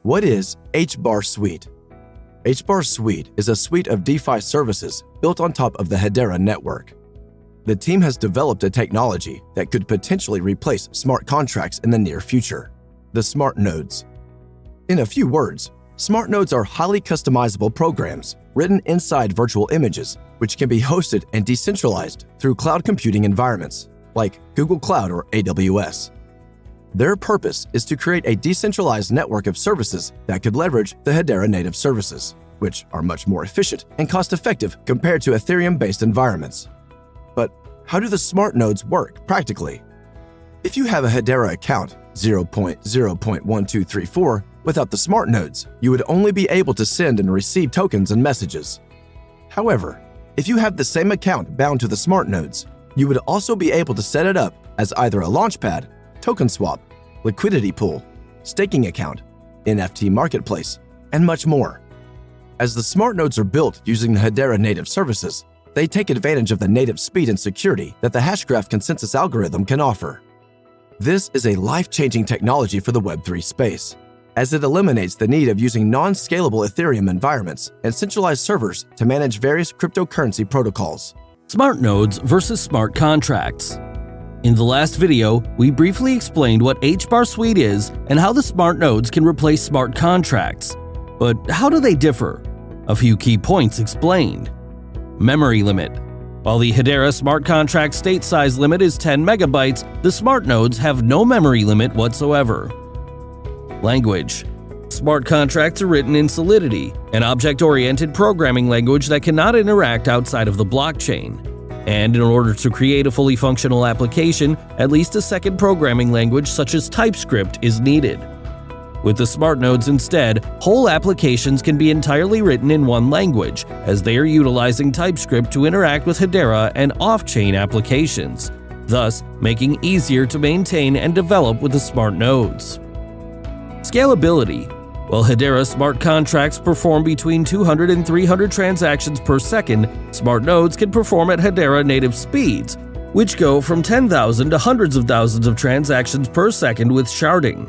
What is HbarSuite? HbarSuite is a suite of DeFi services built on top of the Hedera network. The team has developed a technology that could potentially replace smart contracts in the near future, the smart nodes. In a few words, smart nodes are highly customizable programs written inside virtual images, which can be hosted and decentralized through cloud computing environments like Google Cloud or AWS. Their purpose is to create a decentralized network of services that could leverage the Hedera native services, which are much more efficient and cost-effective compared to Ethereum-based environments. But how do the smart nodes work practically? If you have a Hedera account 0.0.1234 without the smart nodes, you would only be able to send and receive tokens and messages. However, if you have the same account bound to the smart nodes, you would also be able to set it up as either a launchpad, token swap, liquidity pool, staking account, NFT marketplace, and much more. As the smart nodes are built using the Hedera native services, they take advantage of the native speed and security that the Hashgraph consensus algorithm can offer. This is a life-changing technology for the Web3 space, as it eliminates the need of using non-scalable Ethereum environments and centralized servers to manage various cryptocurrency protocols. Smart nodes versus smart contracts. In the last video, we briefly explained what HbarSuite is and how the smart nodes can replace smart contracts. But how do they differ? A few key points explained. Memory limit. While the Hedera smart contract state size limit is 10 megabytes, the smart nodes have no memory limit whatsoever. Language. Smart contracts are written in Solidity, an object-oriented programming language that cannot interact outside of the blockchain. And in order to create a fully functional application, at least a second programming language such as TypeScript is needed. With the smart nodes instead, whole applications can be entirely written in one language, as they are utilizing TypeScript to interact with Hedera and off-chain applications, thus making it easier to maintain and develop with the smart nodes. Scalability. While Hedera smart contracts perform between 200 and 300 transactions per second, smart nodes can perform at Hedera native speeds, which go from 10,000 to hundreds of thousands of transactions per second with sharding.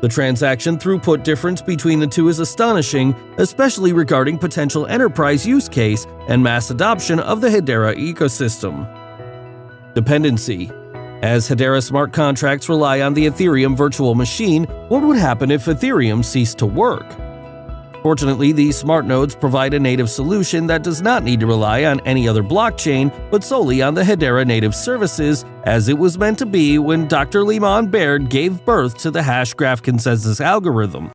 The transaction throughput difference between the two is astonishing, especially regarding potential enterprise use case and mass adoption of the Hedera ecosystem. Dependency. As Hedera smart contracts rely on the Ethereum virtual machine, what would happen if Ethereum ceased to work? Fortunately, these smart nodes provide a native solution that does not need to rely on any other blockchain, but solely on the Hedera native services, as it was meant to be when Dr. Lyman Baird gave birth to the Hashgraph consensus algorithm.